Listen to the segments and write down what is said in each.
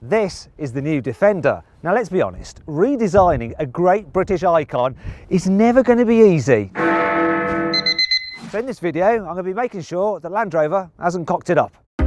This is the new Defender. Now let's be honest, redesigning a great British icon is never going to be easy. So in this video, I'm going to be making sure that Land Rover hasn't cocked it up. I'm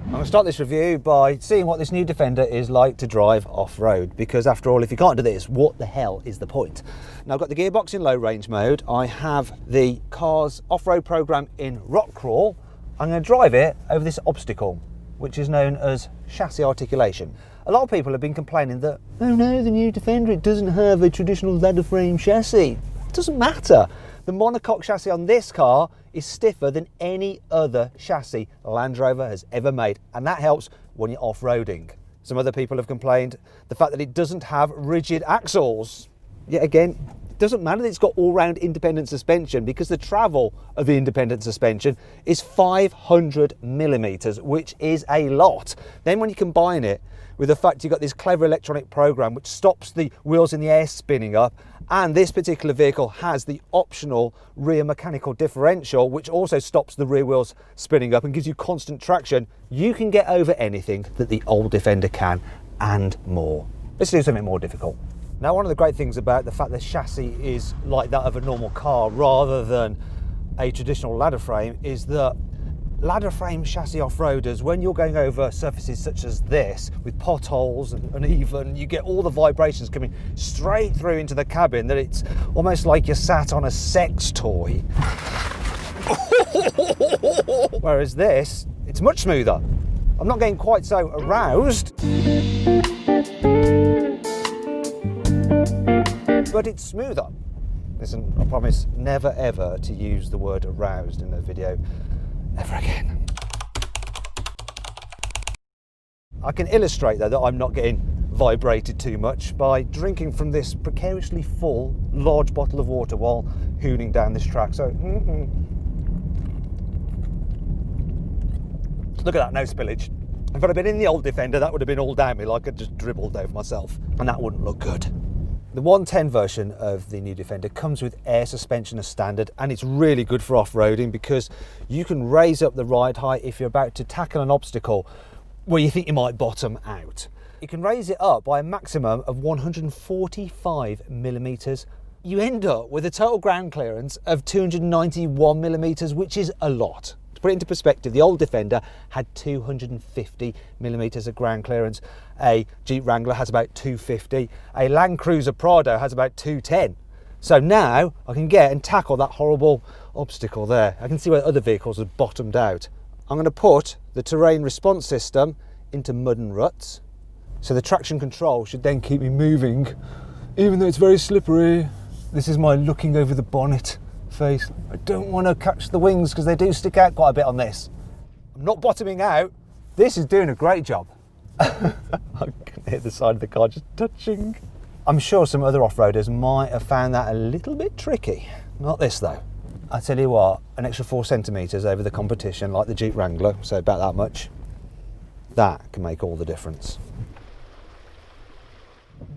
going to start this review by seeing what this new Defender is like to drive off-road, because after all, if you can't do this, what the hell is the point? Now I've got the gearbox in low range mode, I have the car's off-road program in rock crawl. I'm going to drive it over this obstacle, which is known as chassis articulation. A lot of people have been complaining that, oh no, the new Defender, it doesn't have a traditional ladder frame chassis. It doesn't matter. The monocoque chassis on this car is stiffer than any other chassis Land Rover has ever made, and that helps when you're off-roading. Some other people have complained the fact that it doesn't have rigid axles. Yet again, it doesn't matter that it's got all-round independent suspension, because the travel of the independent suspension is 500 millimeters, which is a lot. Then when you combine it with the fact you've got this clever electronic program which stops the wheels in the air spinning up, and this particular vehicle has the optional rear mechanical differential which also stops the rear wheels spinning up and gives you constant traction, you can get over anything that the old Defender can and more. Let's do something more difficult. Now, one of the great things about the fact that the chassis is like that of a normal car rather than a traditional ladder frame is that ladder frame chassis off-roaders, when you're going over surfaces such as this with potholes and uneven, you get all the vibrations coming straight through into the cabin that it's almost like you're sat on a sex toy. Whereas this, it's much smoother. I'm not getting quite so aroused, but it's smoother. Listen, I promise never ever to use the word aroused in a video ever again. I can illustrate though that I'm not getting vibrated too much by drinking from this precariously full large bottle of water while hooning down this track. So look at that, no spillage. If I'd have been in the old Defender, that would have been all down me like I just dribbled over myself, and that wouldn't look good. The 110 version of the new Defender comes with air suspension as standard, and it's really good for off-roading because you can raise up the ride height if you're about to tackle an obstacle where you think you might bottom out. You can raise it up by a maximum of 145 millimeters. You end up with a total ground clearance of 291 millimeters, which is a lot. To put it into perspective, the old Defender had 250 millimeters of ground clearance. A Jeep Wrangler has about 250. A Land Cruiser Prado has about 210. So now I can get and tackle that horrible obstacle there. I can see where other vehicles have bottomed out. I'm going to put the terrain response system into mud and ruts. So the traction control should then keep me moving, even though it's very slippery. This is my looking over the bonnet face. I don't want to catch the wings because they do stick out quite a bit on this. I'm not bottoming out. This is doing a great job. I can hear the side of the car just touching. I'm sure some other off-roaders might have found that a little bit tricky. Not this though. I tell you what, an extra 4 centimeters over the competition, like the Jeep Wrangler, so about that much, that can make all the difference.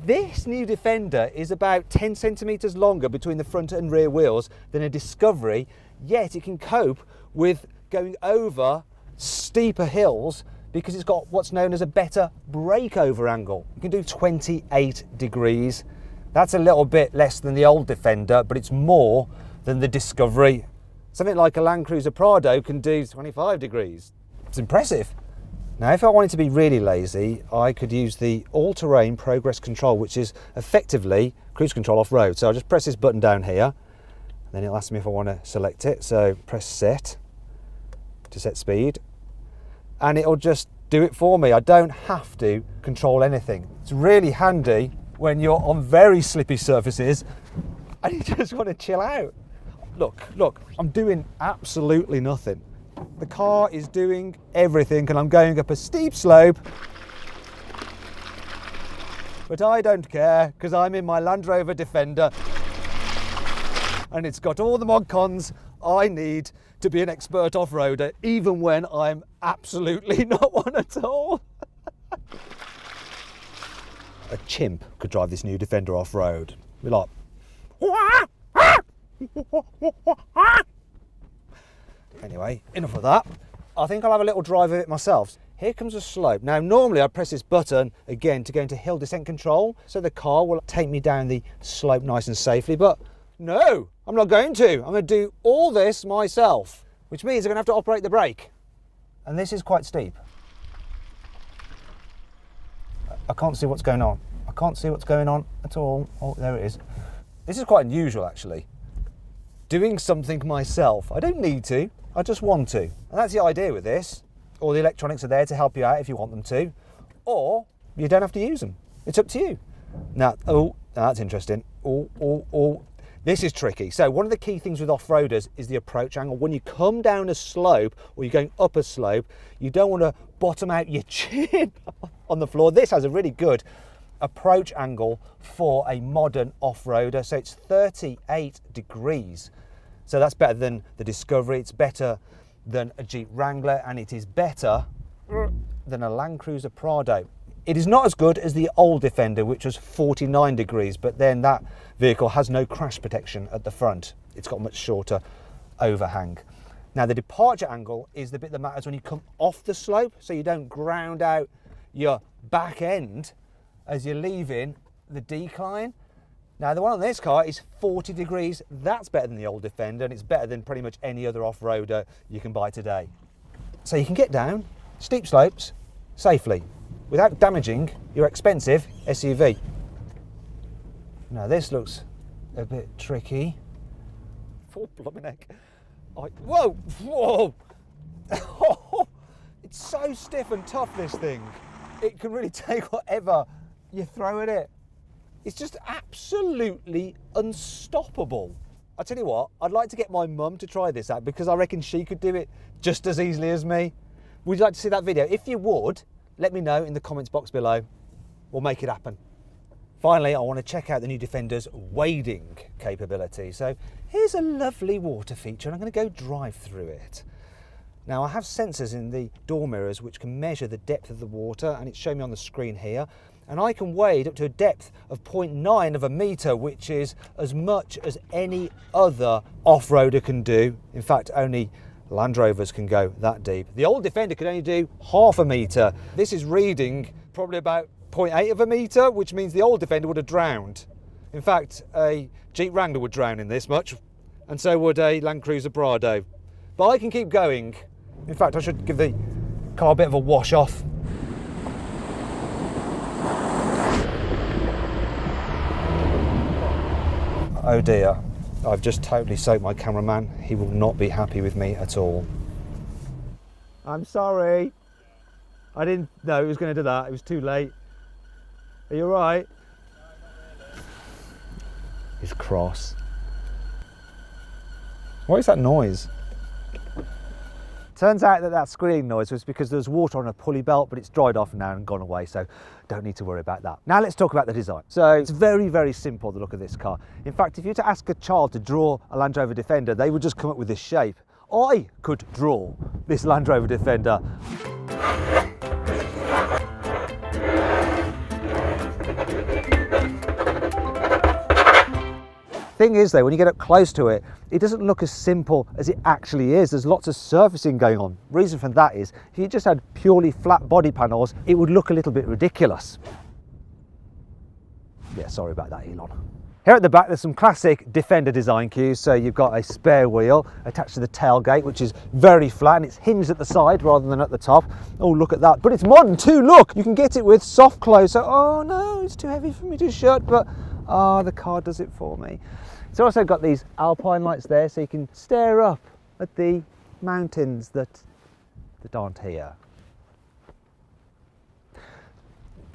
This new Defender is about 10 centimeters longer between the front and rear wheels than a Discovery, yet it can cope with going over steeper hills because it's got what's known as a better breakover angle. You can do 28 degrees. That's a little bit less than the old Defender, but it's more than the Discovery. Something like a Land Cruiser Prado can do 25 degrees. It's impressive. Now, if I wanted to be really lazy, I could use the all-terrain progress control, which is effectively cruise control off-road. So I'll just press this button down here, and then it'll ask me if I want to select it. So press set to set speed, and it'll just do it for me. I don't have to control anything. It's really handy when you're on very slippy surfaces and you just want to chill out. Look, I'm doing absolutely nothing. The car is doing everything, and I'm going up a steep slope, but I don't care because I'm in my Land Rover Defender and it's got all the mod cons I need to be an expert off-roader, even when I'm absolutely not one at all. A chimp could drive this new Defender off-road. Be like, anyway, enough of that. I think I'll have a little drive of it myself. Here comes a slope. Now normally I press this button again to go into hill descent control, so the car will take me down the slope nice and safely, but no, I'm not going to. I'm going to do all this myself, which means I'm going to have to operate the brake. And this is quite steep. I can't see what's going on. I can't see what's going on at all. Oh, there it is. This is quite unusual actually. Doing something myself. I don't need to, I just want to. And that's the idea with this. All the electronics are there to help you out if you want them to, or you don't have to use them. It's up to you. Now, that's interesting. This is tricky. So one of the key things with off-roaders is the approach angle. When you come down a slope or you're going up a slope, you don't want to bottom out your chin on the floor. This has a really good approach angle for a modern off-roader. So it's 38 degrees. So that's better than the Discovery. It's better than a Jeep Wrangler, and it is better than a Land Cruiser Prado. It is not as good as the old Defender, which was 49 degrees, but then that vehicle has no crash protection at the front. It's got a much shorter overhang. Now the departure angle is the bit that matters when you come off the slope, so you don't ground out your back end as you're leaving the decline. Now the one on this car is 40 degrees. That's better than the old Defender, and it's better than pretty much any other off-roader you can buy today. So you can get down steep slopes safely without damaging your expensive SUV. Now this looks a bit tricky. Oh, blooming heck. Whoa, whoa. It's so stiff and tough, this thing. It can really take whatever you throw at it. It's just absolutely unstoppable. I tell you what, I'd like to get my mum to try this out because I reckon she could do it just as easily as me. Would you like to see that video? If you would, let me know in the comments box below. We'll make it happen. Finally, I want to check out the new Defender's wading capability. So here's a lovely water feature, and I'm going to go drive through it. Now I have sensors in the door mirrors which can measure the depth of the water, and it's showing me on the screen here. And I can wade up to a depth of 0.9 of a metre, which is as much as any other off-roader can do. In fact, only Land Rovers can go that deep. The old Defender could only do half a metre. This is reading probably about 0.8 of a metre, which means the old Defender would have drowned. In fact, a Jeep Wrangler would drown in this much, and so would a Land Cruiser Prado. But I can keep going. In fact, I should give the car a bit of a wash off. Oh dear, I've just totally soaked my cameraman. He will not be happy with me at all. I'm sorry. I didn't know he was going to do that. It was too late. Are you all right? No, not really. He's cross. What is that noise? Turns out that squealing noise was because there was water on a pulley belt, but it's dried off now and gone away, so don't need to worry about that. Now let's talk about the design. So it's very, very simple, the look of this car. In fact, if you were to ask a child to draw a Land Rover Defender, they would just come up with this shape. I could draw this Land Rover Defender. Thing is though, when you get up close to it, it doesn't look as simple as it actually is. There's lots of surfacing going on. Reason for that is, if you just had purely flat body panels, it would look a little bit ridiculous. Yeah, sorry about that, Elon. Here at the back, there's some classic Defender design cues. So you've got a spare wheel attached to the tailgate, which is very flat, and it's hinged at the side rather than at the top. Oh, look at that. But it's modern too, look! You can get it with soft close. So, oh no, it's too heavy for me to shut, but the car does it for me. It's also got these alpine lights there, so you can stare up at the mountains that aren't here.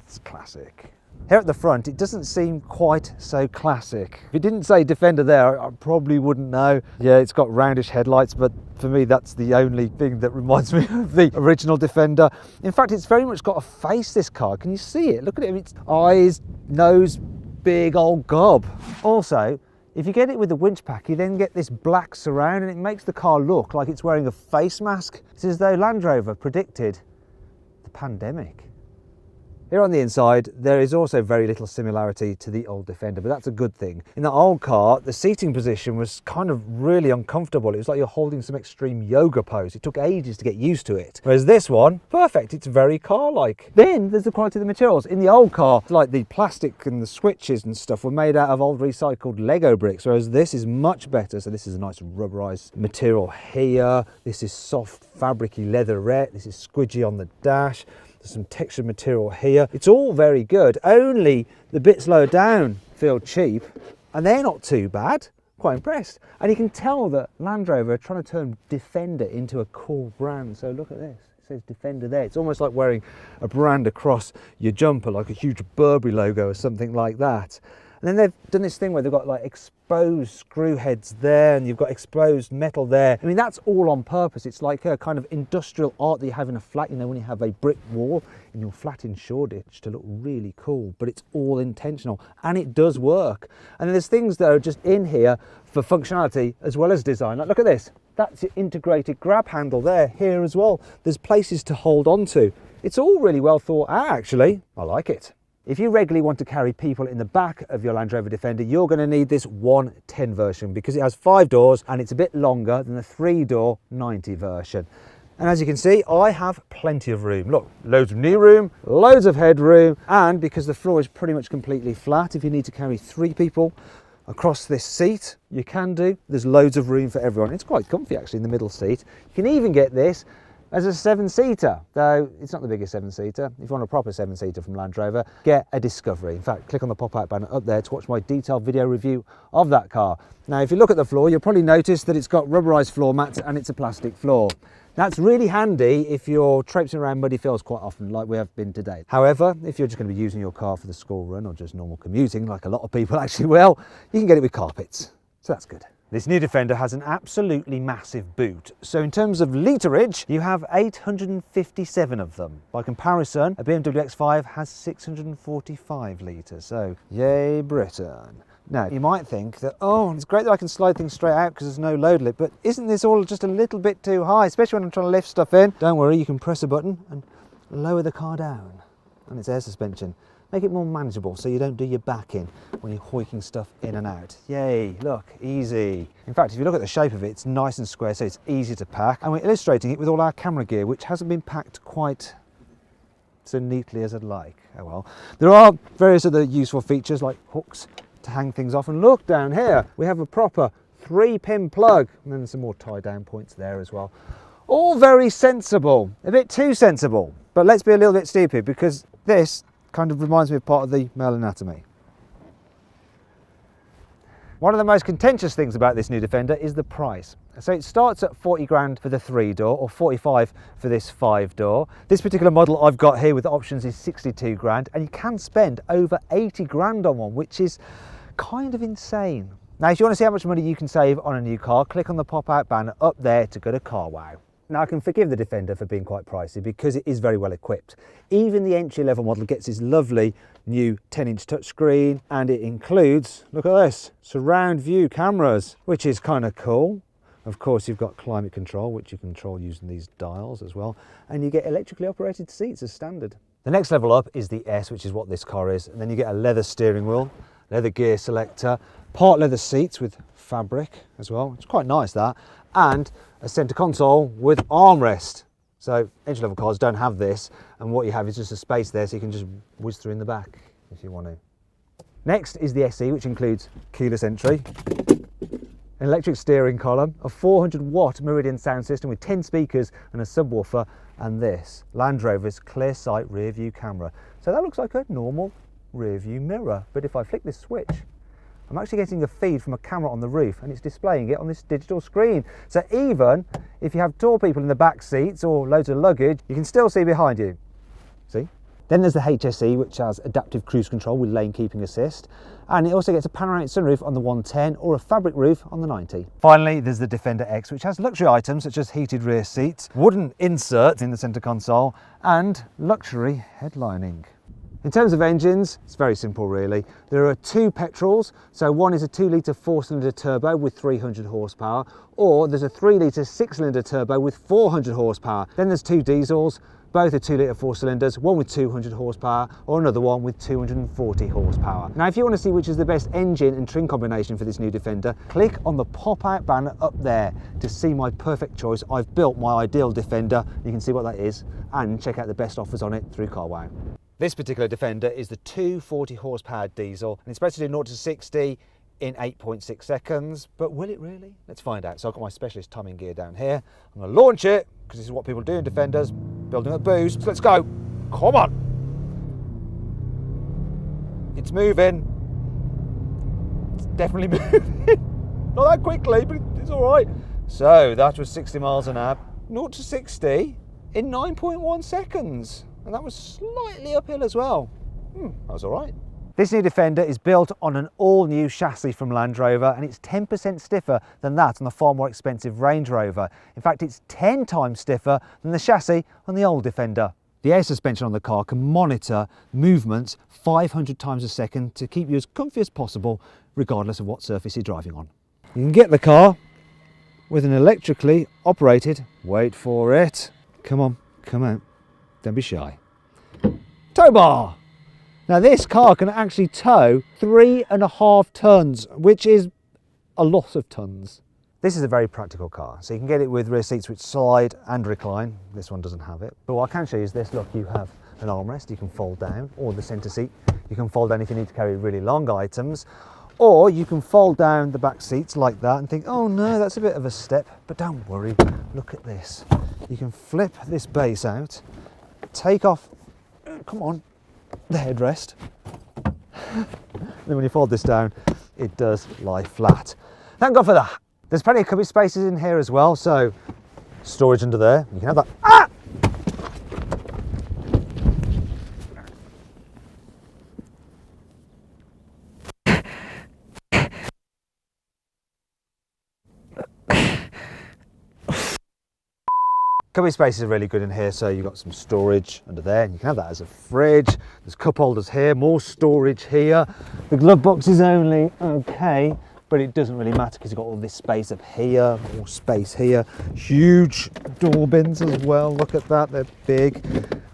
It's classic. Here at the front, it doesn't seem quite so classic. If it didn't say Defender there, I probably wouldn't know. Yeah, it's got roundish headlights, but for me, that's the only thing that reminds me of the original Defender. In fact, it's very much got a face, this car. Can you see it? Look at it. It's eyes, nose, big old gob. Also, if you get it with the winch pack, you then get this black surround, and it makes the car look like it's wearing a face mask. It's as though Land Rover predicted the pandemic. Here on the inside, there is also very little similarity to the old Defender, but that's a good thing. In that old car, the seating position was kind of really uncomfortable. It was like you're holding some extreme yoga pose. It took ages to get used to it. Whereas this one, perfect. It's very car-like. Then there's the quality of the materials. In the old car, like the plastic and the switches and stuff were made out of old recycled Lego bricks, whereas this is much better. So this is a nice rubberized material here. This is soft fabricy leatherette. This is squidgy on the dash. There's some textured material here. It's all very good. Only the bits lower down feel cheap, and they're not too bad. Quite impressed. And you can tell that Land Rover are trying to turn Defender into a cool brand. So look at this. It says Defender there. It's almost like wearing a brand across your jumper, like a huge Burberry logo or something like that. And then they've done this thing where they've got like exposed screw heads there, and you've got exposed metal there. I mean, that's all on purpose. It's like a kind of industrial art that you have in a flat, you know, when you have a brick wall in your flat in Shoreditch to look really cool, but it's all intentional and it does work. And then there's things that are just in here for functionality as well as design. Like, look at this. That's your integrated grab handle there, here as well. There's places to hold on to. It's all really well thought out, actually. I like it. If you regularly want to carry people in the back of your Land Rover Defender, you're going to need this 110 version because it has 5 doors and it's a bit longer than the 3-door 90 version. And as you can see, I have plenty of room. Look, loads of knee room, loads of headroom, and because the floor is pretty much completely flat, if you need to carry 3 people across this seat, you can do. There's loads of room for everyone. It's quite comfy actually in the middle seat. You can even get this as a 7-seater, though it's not the biggest 7-seater. If you want a proper 7-seater from Land Rover, get a Discovery. In fact, click on the pop-out banner up there to watch my detailed video review of that car. Now, if you look at the floor, you'll probably notice that it's got rubberized floor mats and it's a plastic floor. That's really handy if you're traipsing around muddy fields quite often, like we have been today. However, if you're just going to be using your car for the school run or just normal commuting, like a lot of people actually will, you can get it with carpets. So that's good. This new Defender has an absolutely massive boot. So in terms of literage, you have 857 of them. By comparison, a BMW X5 has 645 litres. So yay, Britain. Now, you might think that, oh, it's great that I can slide things straight out because there's no load lip, but isn't this all just a little bit too high, especially when I'm trying to lift stuff in? Don't worry, you can press a button and lower the car down. And it's air suspension. Make it more manageable so you don't do your back in when you're hoiking stuff in and out. Yay, look, easy. In fact, if you look at the shape of it, it's nice and square, so it's easy to pack. And we're illustrating it with all our camera gear, which hasn't been packed quite so neatly as I'd like. Oh well. There are various other useful features like hooks to hang things off. And look down here, we have a proper 3-pin plug. And then some more tie down points there as well. All very sensible, a bit too sensible. But let's be a little bit stupid because this kind of reminds me of part of the male anatomy. One of the most contentious things about this new Defender is the price. So it starts at 40 grand for the 3-door or 45 for this 5-door. This particular model I've got here with options is 62 grand, and you can spend over 80 grand on one, which is kind of insane. Now, if you want to see how much money you can save on a new car, click on the pop-out banner up there to go to CarWow. Now, I can forgive the Defender for being quite pricey because it is very well equipped. Even the entry-level model gets this lovely new 10-inch touchscreen, and it includes, look at this, surround view cameras, which is kind of cool. Of course, you've got climate control, which you control using these dials as well, and you get electrically operated seats as standard. The next level up is the S, which is what this car is, and then you get a leather steering wheel, leather gear selector, part leather seats with fabric as well. It's quite nice, that, and a centre console with armrest. So entry-level cars don't have this, and what you have is just a space there so you can just whiz through in the back if you want to. Next is the SE, which includes keyless entry, an electric steering column, a 400-watt Meridian sound system with 10 speakers and a subwoofer, and this, Land Rover's clear sight rear view camera. So that looks like a normal rear view mirror, but if I flick this switch, I'm actually getting a feed from a camera on the roof, and it's displaying it on this digital screen. So even if you have tall people in the back seats or loads of luggage, you can still see behind you. See? Then there's the HSE, which has adaptive cruise control with lane keeping assist. And it also gets a panoramic sunroof on the 110 or a fabric roof on the 90. Finally, there's the Defender X, which has luxury items such as heated rear seats, wooden inserts in the centre console, and luxury headlining. In terms of engines, it's very simple really. There are 2 petrols, so one is a 2-litre 4-cylinder turbo with 300 horsepower, or there's a 3-litre 6-cylinder turbo with 400 horsepower. Then there's 2 diesels, Both are 2-litre 4-cylinders, one with 200 horsepower or another one with 240 horsepower. Now, if you want to see which is the best engine and trim combination for this new Defender, click on the pop-out banner up there to see my perfect choice. I've built my ideal Defender. You can see what that is and check out the best offers on it through CarWow. This particular Defender is the 240 horsepower diesel and it's supposed to do 0 to 60 in 8.6 seconds, but will it really? Let's find out. So I've got my specialist timing gear down here. I'm going to launch it because this is what people do in Defenders, building up boost. Let's go. Come on. It's moving. It's definitely moving. Not that quickly, but it's all right. So that was 60 miles an hour. 0 to 60 in 9.1 seconds. And that was slightly uphill as well. That was all right. This new Defender is built on an all-new chassis from Land Rover and it's 10% stiffer than that on the far more expensive Range Rover. In fact, it's 10 times stiffer than the chassis on the old Defender. The air suspension on the car can monitor movements 500 times a second to keep you as comfy as possible, regardless of what surface you're driving on. You can get the car with an electrically operated, wait for it, come on, come out, don't be shy, tow bar. Now this car can actually tow 3.5 tons, which is a lot of tons. This is a very practical car, so you can get it with rear seats which slide and recline. This one doesn't have it. But what I can show you is this. Look, you have an armrest you can fold down, or the centre seat you can fold down if you need to carry really long items, or you can fold down the back seats like that and think, oh no, that's a bit of a step, but don't worry, look at this. You can flip this base out, take off, come on, the headrest. Then when you fold this down, it does lie flat. Thank God for that. There's plenty of cubby spaces in here as well, so storage under there. You can have that. Ah! Cubby spaces are really good in here, so you've got some storage under there, and you can have that as a fridge. There's cup holders here, more storage here. The glove box is only okay, but it doesn't really matter because you've got all this space up here, more space here. Huge door bins as well, look at that, they're big.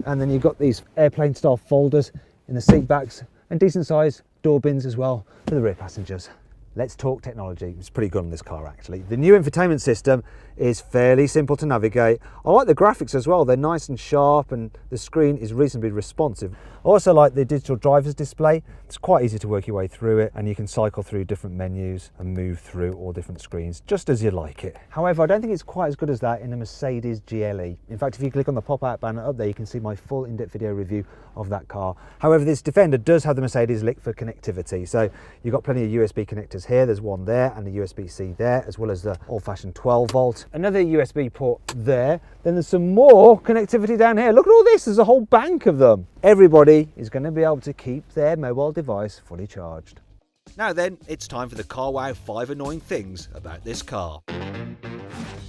And then you've got these airplane style folders in the seat backs and decent sized door bins as well for the rear passengers. Let's talk technology. It's pretty good on this car actually. The new infotainment system is fairly simple to navigate. I like the graphics as well. They're nice and sharp and the screen is reasonably responsive. I also like the digital driver's display. It's quite easy to work your way through it and you can cycle through different menus and move through all different screens just as you like it. However, I don't think it's quite as good as that in the Mercedes GLE. In fact, if you click on the pop-out banner up there, you can see my full in-depth video review of that car. However, this Defender does have the Mercedes lick for connectivity. So you've got plenty of USB connectors here. There's one there and a USB-C there, as well as the old-fashioned 12 volt. Another USB port there. Then there's some more connectivity down here. Look at all this, there's a whole bank of them. Everybody is going to be able to keep their mobile device fully charged. Now then, it's time for the CarWow 5 annoying things about this car.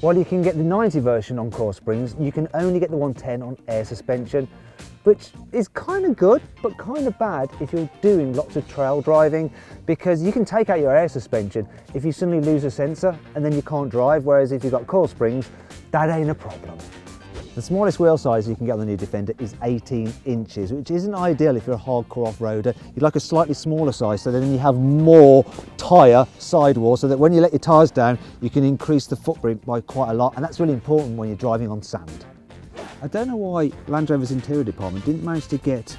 While you can get the 90 version on coil springs, you can only get the 110 on air suspension, which is kind of good, but kind of bad if you're doing lots of trail driving, because you can take out your air suspension if you suddenly lose a sensor and then you can't drive, whereas if you've got coil springs, that ain't a problem. The smallest wheel size you can get on the new Defender is 18 inches, which isn't ideal if you're a hardcore off-roader. You'd like a slightly smaller size so that then you have more tyre sidewall, so that when you let your tyres down, you can increase the footprint by quite a lot, and that's really important when you're driving on sand. I don't know why Land Rover's interior department didn't manage to get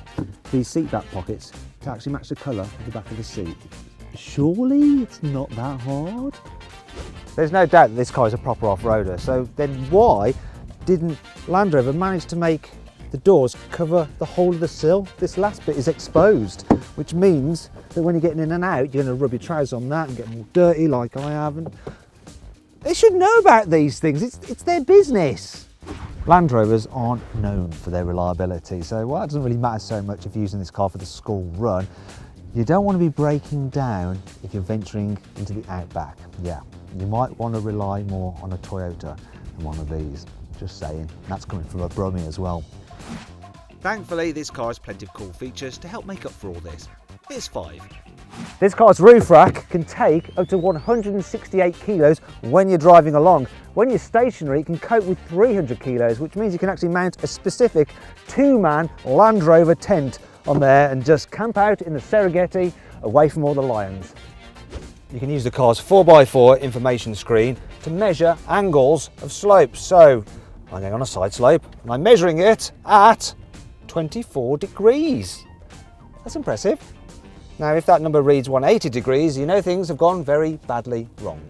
these seat back pockets to actually match the colour of the back of the seat. Surely it's not that hard? There's no doubt that this car is a proper off-roader, so then why didn't Land Rover manage to make the doors cover the whole of the sill? This last bit is exposed, which means that when you're getting in and out, you're going to rub your trousers on that and get more dirty like I have. And they should know about these things, it's their business. Land Rovers aren't known for their reliability, so while it doesn't really matter so much if you're using this car for the school run, you don't want to be breaking down if you're venturing into the outback. Yeah, you might want to rely more on a Toyota than one of these. Just saying, that's coming from a Brummie as well. Thankfully, this car has plenty of cool features to help make up for all this. Here's 5. This car's roof rack can take up to 168 kilos when you're driving along. When you're stationary, it can cope with 300 kilos, which means you can actually mount a specific 2-man Land Rover tent on there and just camp out in the Serengeti away from all the lions. You can use the car's 4x4 information screen to measure angles of slopes. So I'm going on a side slope and I'm measuring it at 24 degrees. That's impressive. Now, if that number reads 180 degrees, you know things have gone very badly wrong.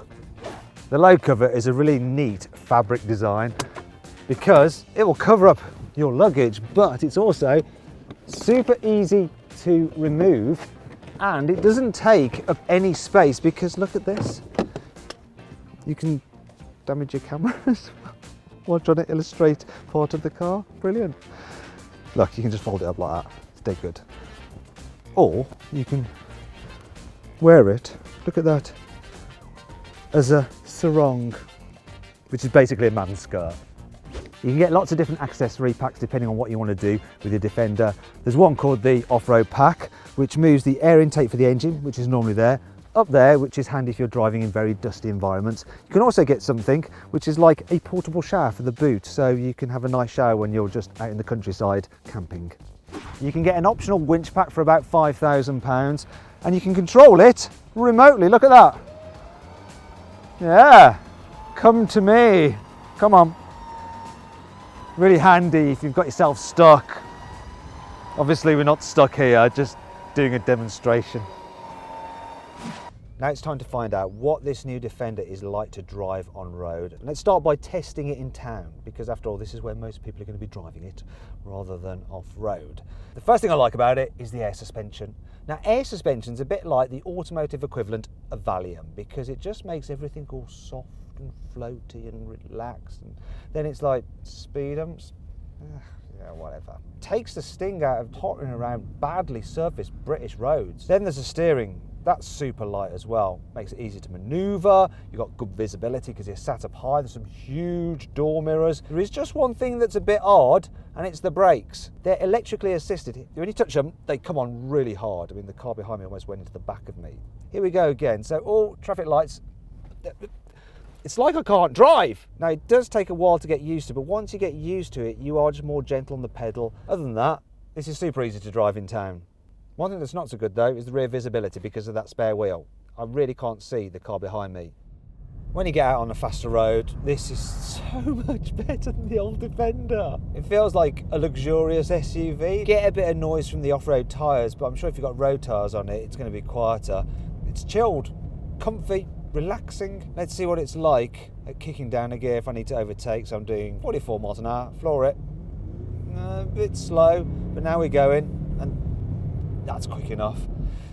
The load cover is a really neat fabric design because it will cover up your luggage, but it's also super easy to remove and it doesn't take up any space because look at this. You can damage your camera as well while trying to illustrate part of the car. Brilliant. Look, you can just fold it up like that. It's dead good. Or you can wear it, look at that, as a sarong, which is basically a man's skirt. You can get lots of different accessory packs depending on what you want to do with your Defender. There's one called the off-road pack, which moves the air intake for the engine, which is normally there, up there, which is handy if you're driving in very dusty environments. You can also get something which is like a portable shower for the boot, so you can have a nice shower when you're just out in the countryside camping. You can get an optional winch pack for about £5,000 and you can control it remotely. Look at that. Yeah, come to me. Come on. Really handy if you've got yourself stuck. Obviously we're not stuck here, just doing a demonstration. Now it's time to find out what this new Defender is like to drive on road. Let's start by testing it in town, because after all, this is where most people are going to be driving it rather than off-road. The first thing I like about it is the air suspension. Now, air suspension's a bit like the automotive equivalent of Valium, because it just makes everything all soft and floaty and relaxed. And then it's like speed humps. Yeah, whatever. Takes the sting out of pottering around badly surfaced British roads. Then there's the steering. That's super light as well. Makes it easy to maneuver. You've got good visibility because you're sat up high. There's some huge door mirrors. There is just one thing that's a bit odd, and it's the brakes. They're electrically assisted. When you touch them, they come on really hard. I mean, the car behind me almost went into the back of me. Here we go again. So all traffic lights, it's like I can't drive. Now, it does take a while to get used to, but once you get used to it, you are just more gentle on the pedal. Other than that, this is super easy to drive in town. One thing that's not so good though is the rear visibility because of that spare wheel. I really can't see the car behind me. When you get out on a faster road, this is so much better than the old Defender. It feels like a luxurious SUV. You get a bit of noise from the off-road tyres, but I'm sure if you've got road tyres on it, it's going to be quieter. It's chilled, comfy, relaxing. Let's see what it's like at kicking down a gear if I need to overtake. So I'm doing 44 miles an hour, floor it. A bit slow, but now we're going. That's quick enough.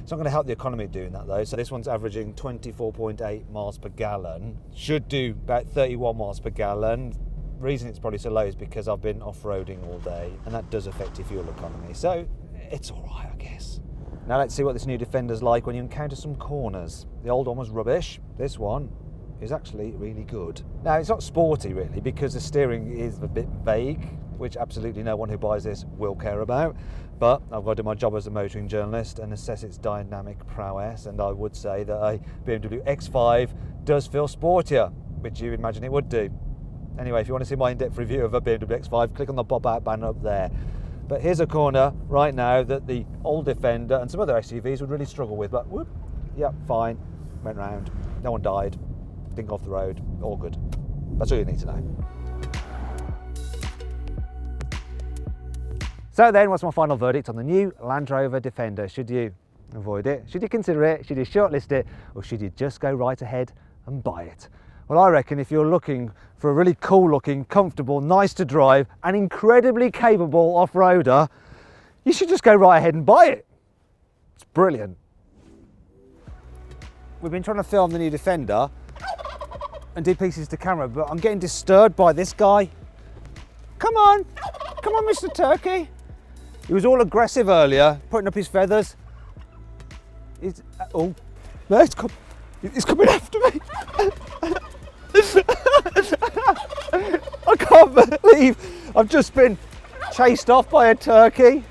It's not going to help the economy doing that though. So this one's averaging 24.8 miles per gallon. Should do about 31 miles per gallon. The reason it's probably so low is because I've been off-roading all day and that does affect your fuel economy. So it's all right, I guess. Now let's see what this new Defender's like when you encounter some corners. The old one was rubbish. This one is actually really good. Now it's not sporty really because the steering is a bit vague, which absolutely no one who buys this will care about. But I've got to do my job as a motoring journalist and assess its dynamic prowess, and I would say that a BMW X5 does feel sportier, which you imagine it would do. Anyway, if you want to see my in-depth review of a BMW X5, click on the pop-out banner up there. But here's a corner right now that the old Defender and some other SUVs would really struggle with, but whoop, yeah, fine, went round, no one died, didn't go off the road, all good. That's all you need to know. So then, what's my final verdict on the new Land Rover Defender? Should you avoid it? Should you consider it? Should you shortlist it? Or should you just go right ahead and buy it? Well, I reckon if you're looking for a really cool looking, comfortable, nice to drive and incredibly capable off-roader, you should just go right ahead and buy it. It's brilliant. We've been trying to film the new Defender and do pieces to camera, but I'm getting disturbed by this guy. Come on, Mr. Turkey. He was all aggressive earlier, putting up his feathers. Oh, no, it's coming after me. I can't believe I've just been chased off by a turkey.